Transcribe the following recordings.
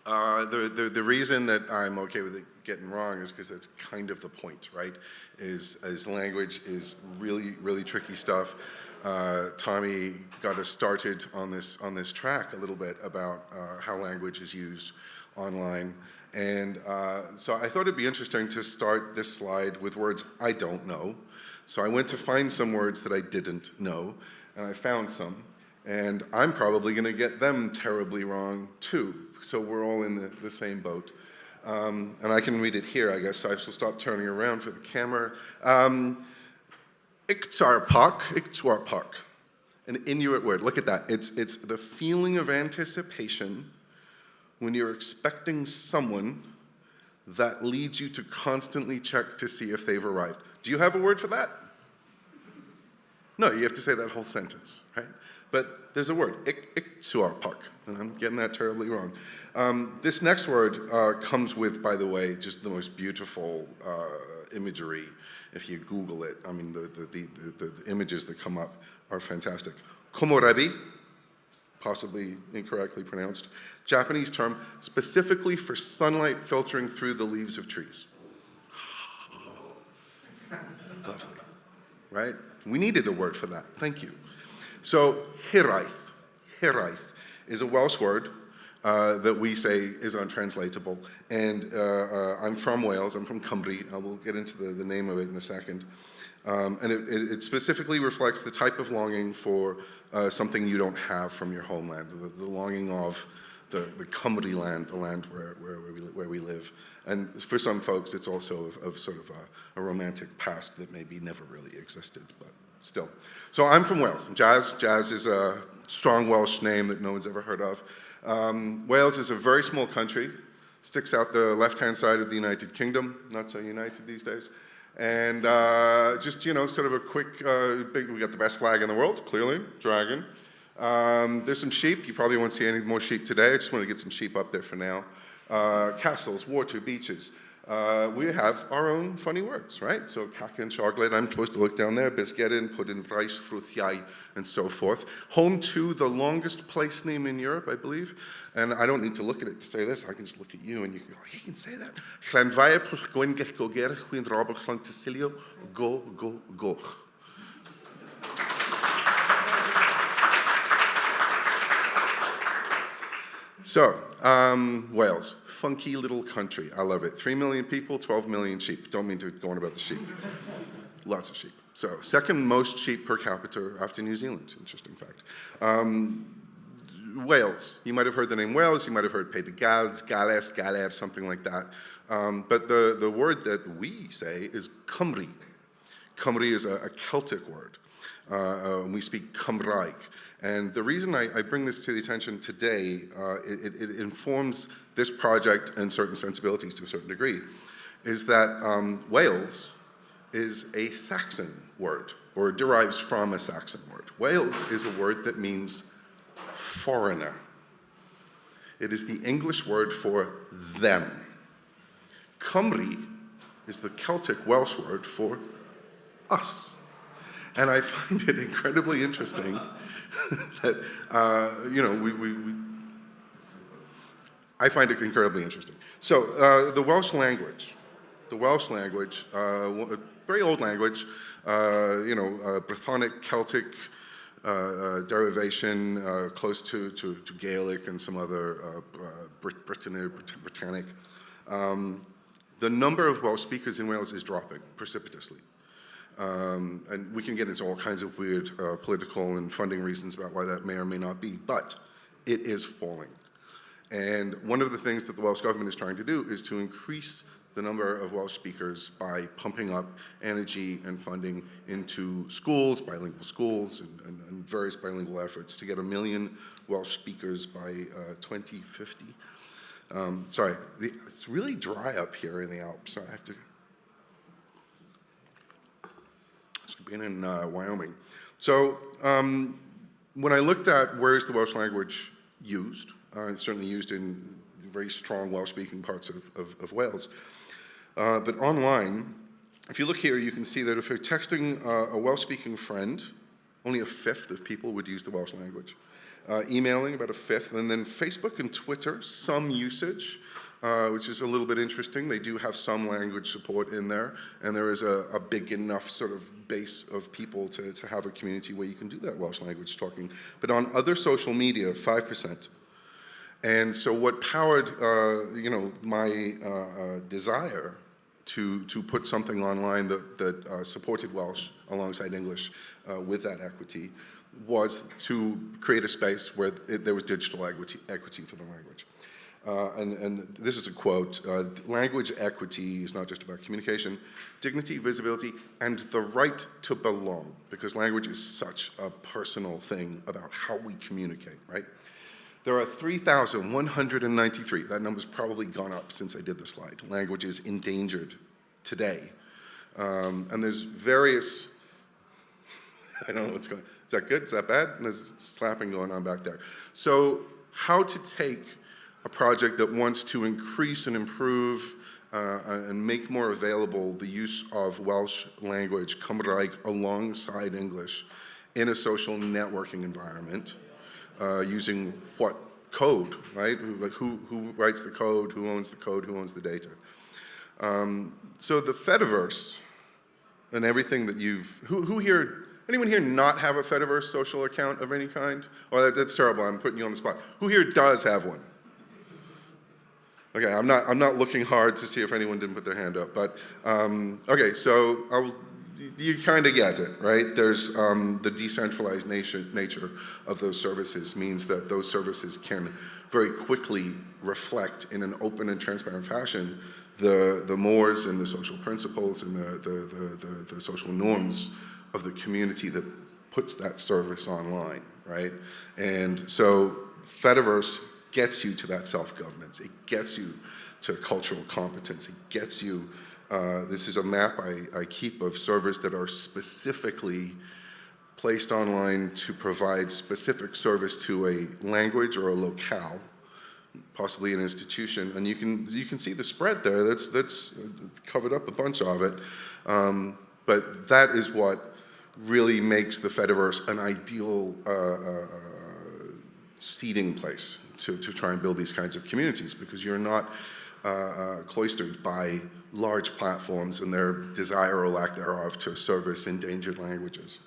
The reason that I'm okay with it getting wrong is because that's kind of the point, right? Is language is really, really tricky stuff. Tommy got us started on this track a little bit about how language is used online. And so I thought it'd be interesting to start this slide with words I don't know. So I went to find some words that I didn't know, and I found some. And I'm probably going to get them terribly wrong too. So we're all in the same boat. And I can read it here, I guess. So I shall stop turning around for the camera. Iktarpak, an Inuit word. Look at that. It's the feeling of anticipation when you're expecting someone that leads you to constantly check to see if they've arrived. Do you have a word for that? No, you have to say that whole sentence, right? But there's a word, iktuarpak, and I'm getting that terribly wrong. This next word comes with, by the way, just the most beautiful imagery. If you Google it, I mean, the images that come up are fantastic. Komorebi, possibly incorrectly pronounced, Japanese term specifically for sunlight filtering through the leaves of trees. Lovely, right? We needed a word for that. Thank you. So Hiraeth is a Welsh word that we say is untranslatable. And I'm from Wales, I'm from Cymru. I will get into the name of it in a second. And it specifically reflects the type of longing for something you don't have from your homeland, the longing of the Cymru land, the land where we live. And for some folks, it's also of sort of a romantic past that maybe never really existed, but still. So I'm from Wales. Jaz is a strong Welsh name that no one's ever heard of. Wales is a very small country, sticks out the left-hand side of the United Kingdom, not so united these days. And just, you know, sort of a quick, we got the best flag in the world, clearly, dragon. There's some sheep. You probably won't see any more sheep today. I just want to get some sheep up there for now. Castles, water, beaches. We have our own funny words, right? So caca and chocolate, I'm supposed to look down there, bisgeddin, put in rice, fruthiai, and so forth. Home to the longest place name in Europe, I believe. And I don't need to look at it to say this, I can just look at you and you can go, you can say that. Llanfair plus gwyn gell goger, chwyn robert llantysilio, go, go, go. So, Wales, funky little country. I love it. 3 million people, 12 million sheep. Don't mean to go on about the sheep. Lots of sheep. So, second most sheep per capita after New Zealand. Interesting fact. Wales. You might have heard the name Wales. You might have heard Pays de Galles, Gales, Galer, something like that. But the word that we say is Cymru. Cymru is a Celtic word. We speak Cymraeg. And the reason I bring this to the attention today, it informs this project and certain sensibilities to a certain degree, is that Wales is a Saxon word, or derives from a Saxon word. Wales is a word that means foreigner. It is the English word for them. Cymru is the Celtic Welsh word for us. And I find it incredibly interesting that, I find it incredibly interesting. So the Welsh language, a very old language, Brythonic, Celtic derivation, close to Gaelic and some other Britannic. The number of Welsh speakers in Wales is dropping precipitously. And we can get into all kinds of weird political and funding reasons about why that may or may not be, but it is falling. And one of the things that the Welsh government is trying to do is to increase the number of Welsh speakers by pumping up energy and funding into schools, bilingual schools, and various bilingual efforts to get 1 million Welsh speakers by 2050. Sorry, it's really dry up here in the Alps, so I have to... Been in Wyoming. So when I looked at where is the Welsh language used, it's certainly used in very strong Welsh-speaking parts of Wales. But online, if you look here, you can see that if you're texting a Welsh-speaking friend only a fifth of people would use the Welsh language. Emailing, about a fifth, and then Facebook and Twitter, some usage, which is a little bit interesting. They do have some language support in there, and there is a big enough sort of base of people to have a community where you can do that Welsh language talking. But on other social media, 5%. And so what powered, my desire to put something online that supported Welsh alongside English with that equity was to create a space where there was digital equity for the language. And this is a quote, language equity is not just about communication, dignity, visibility, and the right to belong, because language is such a personal thing about how we communicate, right? There are 3,193, that number's probably gone up since I did the slide, languages endangered today. And there's various, I don't know what's going on. Is that good? Is that bad? And there's slapping going on back there. So how to take a project that wants to increase and improve and make more available the use of Welsh language, Cymraeg, alongside English in a social networking environment, using what code, right? Who writes the code, who owns the data. So the Fediverse and everything that who here, anyone here not have a Fediverse social account of any kind? Oh, that's terrible, I'm putting you on the spot. Who here does have one? Okay, I'm not looking hard to see if anyone didn't put their hand up, but, okay, so you kind of get it, right? There's the decentralized nature of those services means that those services can very quickly reflect in an open and transparent fashion the mores and the social principles and the social norms of the community that puts that service online, right? And so Fediverse gets you to that self-governance. It gets you to cultural competence. It gets you, this is a map I keep of servers that are specifically placed online to provide specific service to a language or a locale, possibly an institution, and you can see the spread there. That's covered up a bunch of it, but that is what really makes the Fediverse an ideal seeding place to try and build these kinds of communities, because you're not cloistered by large platforms and their desire or lack thereof to service endangered languages.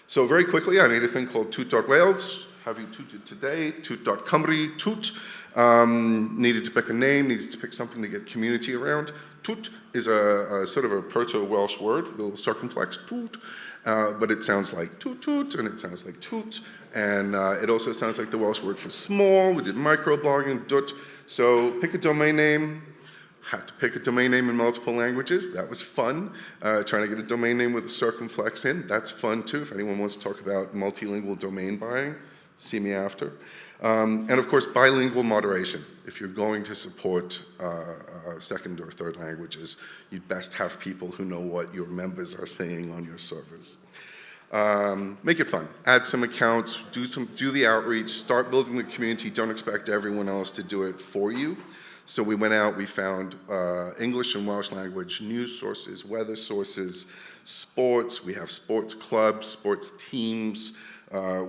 So very quickly, I made a thing called Toot.Wales. Have you tooted today? Toot.Cymru, toot. Needed to pick a name, needed to pick something to get community around. Toot is a sort of a proto-Welsh word, a little circumflex, toot, but it sounds like toot toot, and it sounds like toot, and it also sounds like the Welsh word for small. We did microblogging, dut. So pick a domain name. Had to pick a domain name in multiple languages. That was fun. Trying to get a domain name with a circumflex in, that's fun too. If anyone wants to talk about multilingual domain buying, see me after. And of course, bilingual moderation. If you're going to support second or third languages, you'd best have people who know what your members are saying on your servers. Make it fun. Add some accounts, do the outreach, start building the community. Don't expect everyone else to do it for you. So we went out, we found English and Welsh language news sources, weather sources, sports. We have sports clubs, sports teams.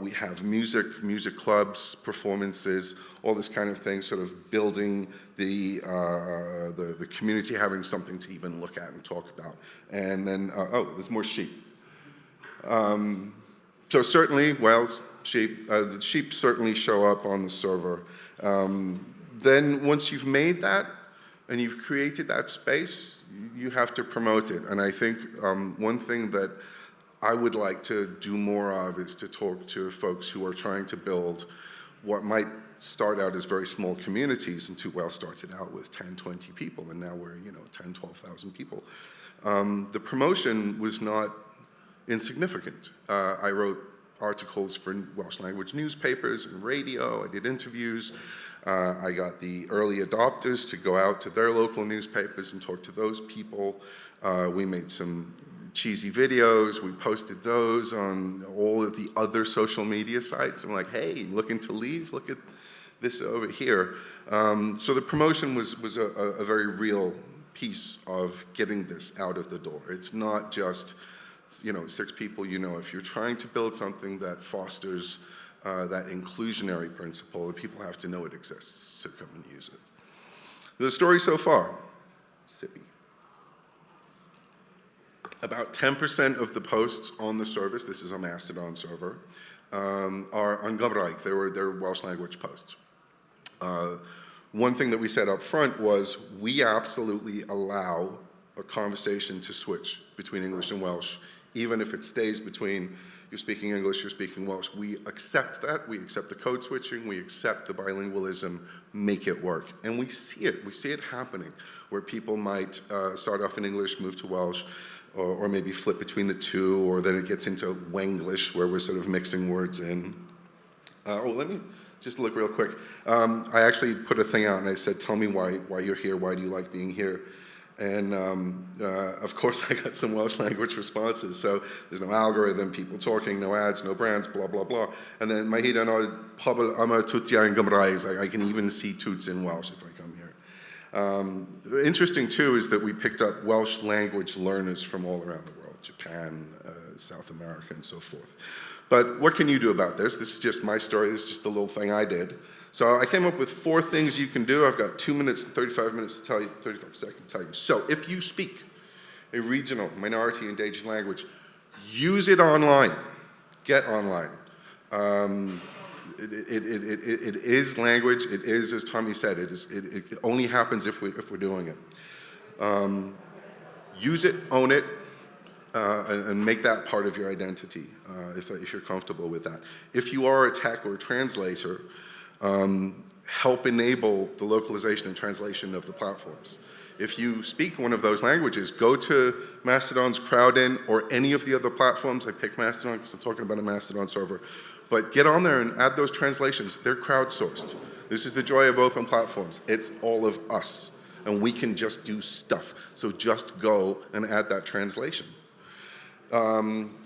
We have music clubs, performances, all this kind of thing, sort of building the community, having something to even look at and talk about. And then, oh, there's more sheep. So certainly, Wales, sheep, the sheep certainly show up on the server. Then once you've made that and you've created that space, you have to promote it. And I think one thing that I would like to do more of is to talk to folks who are trying to build what might start out as very small communities, and Toot started out with 10, 20 people, and now we're 10, 12,000 people. The promotion was not insignificant. I wrote articles for Welsh language newspapers and radio. I did interviews. I got the early adopters to go out to their local newspapers and talk to those people. We made some cheesy videos. We posted those on all of the other social media sites. I'm like, hey, looking to leave? Look at this over here. So the promotion was a very real piece of getting this out of the door. It's not just six people you know. If you're trying to build something that fosters that inclusionary principle, people have to know it exists to come and use it. The story so far, sippy. About 10% of the posts on the service, this is a Mastodon server, are on Gymraeg. They're Welsh language posts. One thing that we said up front was we absolutely allow a conversation to switch between English and Welsh, even if it stays between you're speaking English, you're speaking Welsh. We accept that. We accept the code switching. We accept the bilingualism. Make it work. And we see it. We see it happening, where people might start off in English, move to Welsh, or maybe flip between the two, or then it gets into Wenglish, where we're sort of mixing words in. Let me just look real quick. I actually put a thing out and I said, tell me why you're here, why do you like being here? And of course I got some Welsh language responses. So there's no algorithm, people talking, no ads, no brands, blah, blah, blah. And then mae hyd yn oed pobl yma twtiau yn Gymraeg. I can even see toots in Welsh if I come here. Interesting too is that we picked up Welsh language learners from all around the world, Japan, South America, and so forth. But what can you do about this? This is just my story. This is just the little thing I did. So I came up with 4 things you can do. I've got 2 minutes and 35 minutes to tell you, 35 seconds to tell you. So if you speak a regional, minority, endangered language, use it online. Get online. It is language. It is, as Tommy said, it only happens if we're doing it. Use it, own it, and make that part of your identity if you're comfortable with that. If you are a tech or a translator, help enable the localization and translation of the platforms. If you speak one of those languages, go to Mastodon's Crowdin or any of the other platforms. I picked Mastodon because I'm talking about a Mastodon server. But get on there and add those translations. They're crowdsourced. This is the joy of open platforms. It's all of us. And we can just do stuff. So just go and add that translation.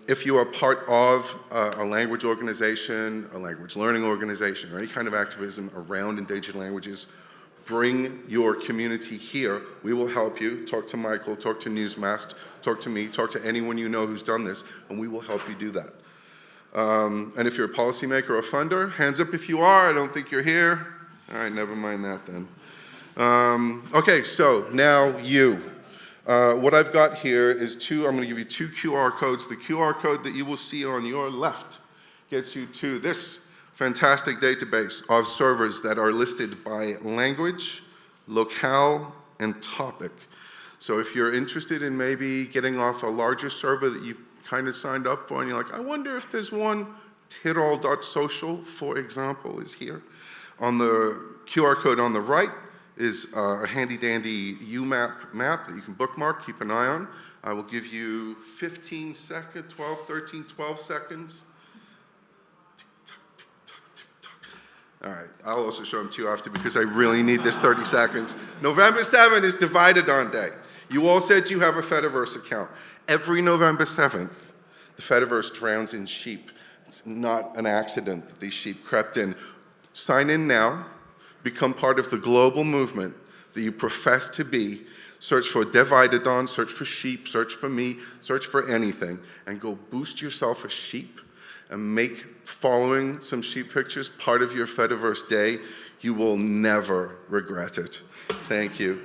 If you are part of a language organization, a language learning organization, or any kind of activism around endangered languages, bring your community here. We will help you. Talk to Michael, talk to Newsmast, talk to me, talk to anyone you know who's done this, and we will help you do that. And if you're a policymaker or funder, hands up if you are. I don't think you're here. All right, never mind that then. Okay, so now you. What I've got here is I'm going to give you 2 QR codes. The QR code that you will see on your left gets you to this fantastic database of servers that are listed by language, locale, and topic. So if you're interested in maybe getting off a larger server that you've kind of signed up for, and you're like, I wonder if there's one, Tyrol.social, for example, is here. On the QR code on the right is a handy-dandy UMap map that you can bookmark, keep an eye on. I will give you 15 seconds, 12, 13, 12 seconds. All right, I'll also show them to you after because I really need this 30 seconds. November 7th is Divided-On Day. You all said you have a Fediverse account. Every November 7th, the Fediverse drowns in sheep. It's not an accident that these sheep crept in. Sign in now. Become part of the global movement that you profess to be. Search for Divided-On, search for sheep, search for me, search for anything, and go boost yourself a sheep and make following some sheep pictures part of your Fediverse day. You will never regret it. Thank you.